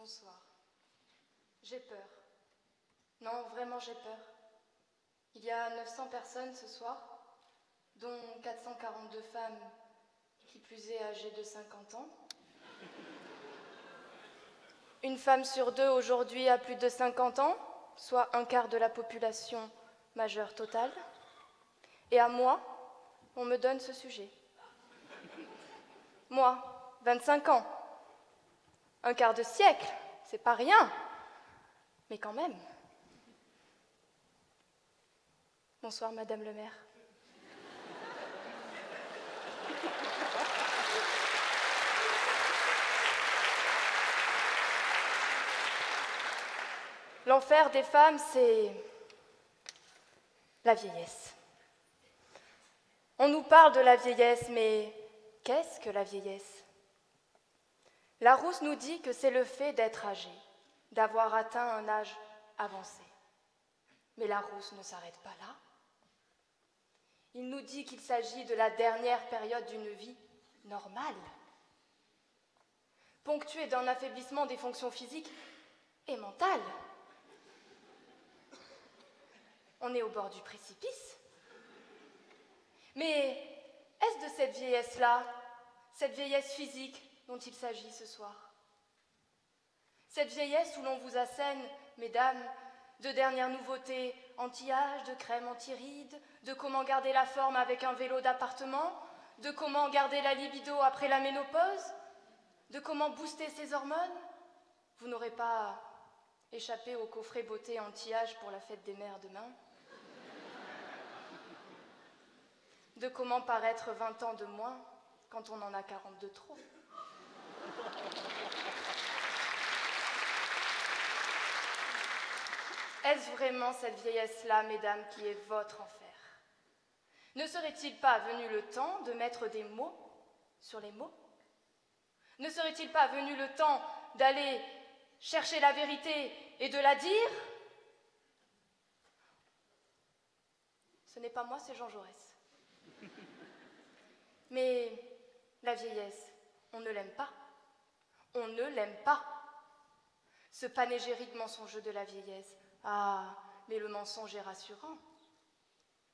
Bonsoir. J'ai peur. Non, vraiment j'ai peur. Il y a 900 personnes ce soir, dont 442 femmes, qui plus est âgées de 50 ans. Une femme sur deux aujourd'hui a plus de 50 ans, soit un quart de la population majeure totale. Et à moi, on me donne ce sujet. Moi, 25 ans. Un quart de siècle, c'est pas rien, mais quand même. Bonsoir, Madame le maire. L'enfer des femmes, c'est la vieillesse. On nous parle de la vieillesse, mais qu'est-ce que la vieillesse? Larousse nous dit que c'est le fait d'être âgé, d'avoir atteint un âge avancé. Mais Larousse ne s'arrête pas là. Il nous dit qu'il s'agit de la dernière période d'une vie normale, ponctuée d'un affaiblissement des fonctions physiques et mentales. On est au bord du précipice. Mais est-ce de cette vieillesse-là, cette vieillesse physique dont il s'agit ce soir? Cette vieillesse où l'on vous assène, mesdames, de dernières nouveautés anti-âge, de crème anti-rides, de comment garder la forme avec un vélo d'appartement, de comment garder la libido après la ménopause, de comment booster ses hormones? Vous n'aurez pas échappé au coffret beauté anti-âge pour la fête des mères demain? De comment paraître 20 ans de moins quand on en a 40 de trop? Est-ce vraiment cette vieillesse-là, mesdames, qui est votre enfer? Ne serait-il pas venu le temps de mettre des mots sur les mots? Ne serait-il pas venu le temps d'aller chercher la vérité et de la dire? Ce n'est pas moi, c'est Jean Jaurès. Mais la vieillesse, on ne l'aime pas. On ne l'aime pas. Ce panégyrique mensongeux de la vieillesse. Ah, mais le mensonge est rassurant.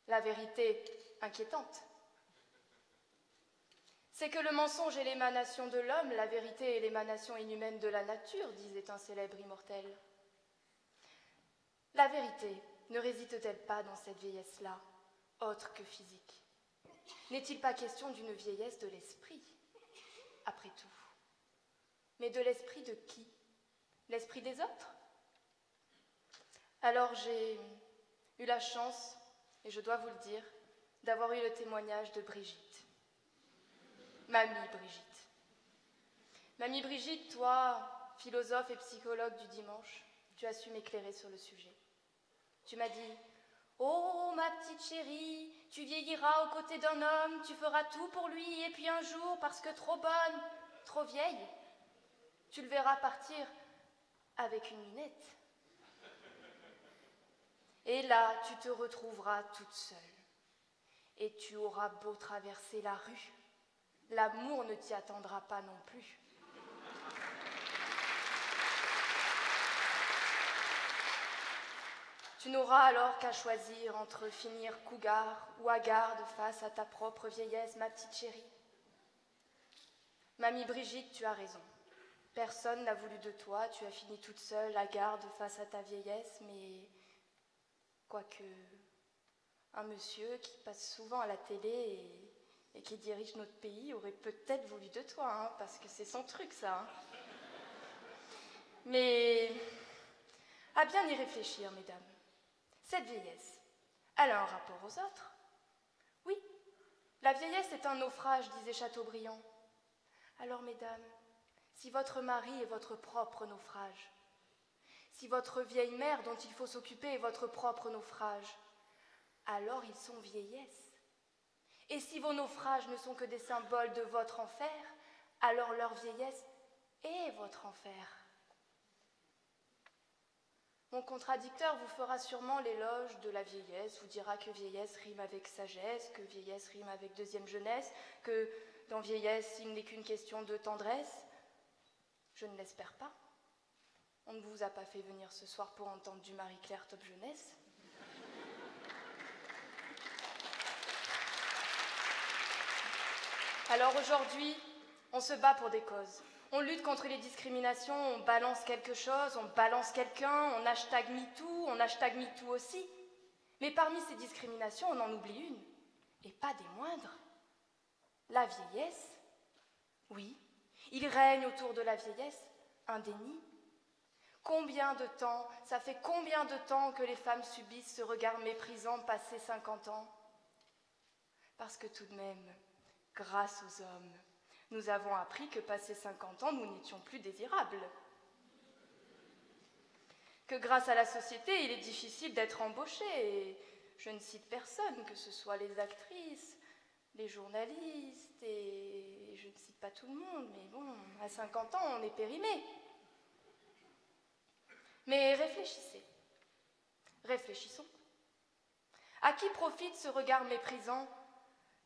La vérité, inquiétante. C'est que le mensonge est l'émanation de l'homme, la vérité est l'émanation inhumaine de la nature, disait un célèbre immortel. La vérité ne réside-t-elle pas dans cette vieillesse-là, autre que physique? N'est-il pas question d'une vieillesse de l'esprit, après tout? Mais de l'esprit de qui? L'esprit des autres? Alors j'ai eu la chance, et je dois vous le dire, d'avoir eu le témoignage de Brigitte. Mamie Brigitte. Mamie Brigitte, toi, philosophe et psychologue du dimanche, tu as su m'éclairer sur le sujet. Tu m'as dit: oh, ma petite chérie, tu vieilliras aux côtés d'un homme, tu feras tout pour lui, et puis un jour, parce que trop bonne, trop vieille, tu le verras partir avec une minette. Et là, tu te retrouveras toute seule. Et tu auras beau traverser la rue, l'amour ne t'y attendra pas non plus. Tu n'auras alors qu'à choisir entre finir cougar ou hagarde face à ta propre vieillesse, ma petite chérie. Mamie Brigitte, tu as raison. Personne n'a voulu de toi, tu as fini toute seule, hagarde face à ta vieillesse, mais quoique un monsieur qui passe souvent à la télé et qui dirige notre pays aurait peut-être voulu de toi, hein, parce que c'est son truc, ça. Hein. Mais à bien y réfléchir, mesdames. Cette vieillesse, elle a un rapport aux autres. Oui, la vieillesse est un naufrage, disait Chateaubriand. Alors, mesdames, si votre mari est votre propre naufrage, si votre vieille mère dont il faut s'occuper est votre propre naufrage, alors ils sont vieillesse. Et si vos naufrages ne sont que des symboles de votre enfer, alors leur vieillesse est votre enfer. Mon contradicteur vous fera sûrement l'éloge de la vieillesse, vous dira que vieillesse rime avec sagesse, que vieillesse rime avec deuxième jeunesse, que dans vieillesse il n'est qu'une question de tendresse. Je ne l'espère pas. On ne vous a pas fait venir ce soir pour entendre du Marie-Claire top jeunesse. Alors aujourd'hui, on se bat pour des causes. On lutte contre les discriminations, on balance quelque chose, on balance quelqu'un, on hashtag MeToo, on hashtag MeToo aussi. Mais parmi ces discriminations, on en oublie une, et pas des moindres. La vieillesse. Oui, il règne autour de la vieillesse un déni. Combien de temps, ça fait combien de temps que les femmes subissent ce regard méprisant passé 50 ans? Parce que tout de même, grâce aux hommes, nous avons appris que passé 50 ans, nous n'étions plus désirables. Que grâce à la société, il est difficile d'être embauché. Et je ne cite personne, que ce soit les actrices, les journalistes, et je ne cite pas tout le monde, mais bon, à 50 ans, on est périmé. Mais réfléchissez, réfléchissons. À qui profite ce regard méprisant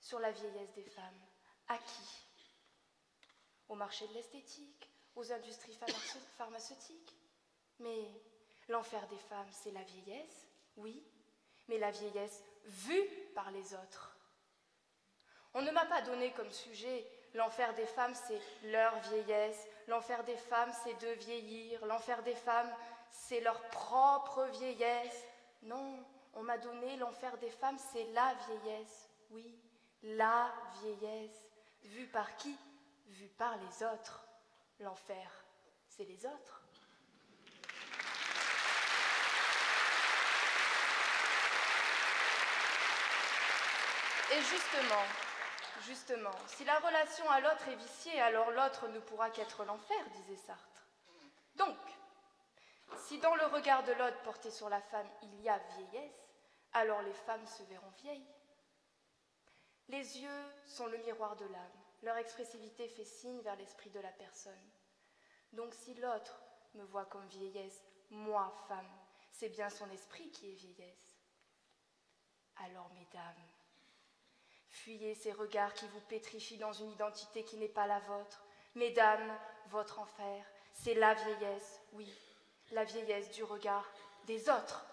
sur la vieillesse des femmes? À qui? Au marché de l'esthétique, aux industries pharmaceutiques. Mais l'enfer des femmes, c'est la vieillesse, oui, mais la vieillesse vue par les autres. On ne m'a pas donné comme sujet l'enfer des femmes, c'est leur vieillesse, l'enfer des femmes, c'est de vieillir, l'enfer des femmes, c'est leur propre vieillesse. Non, on m'a donné l'enfer des femmes, c'est la vieillesse, oui, la vieillesse. Vue par qui? Vue par les autres. L'enfer, c'est les autres. Et justement, si la relation à l'autre est viciée, alors l'autre ne pourra qu'être l'enfer, disait Sartre. Donc, si dans le regard de l'autre porté sur la femme, il y a vieillesse, alors les femmes se verront vieilles. Les yeux sont le miroir de l'âme. Leur expressivité fait signe vers l'esprit de la personne. Donc si l'autre me voit comme vieillesse, moi, femme, c'est bien son esprit qui est vieillesse. Alors, mesdames, fuyez ces regards qui vous pétrifient dans une identité qui n'est pas la vôtre. Mesdames, votre enfer, c'est la vieillesse, oui, la vieillesse du regard des autres.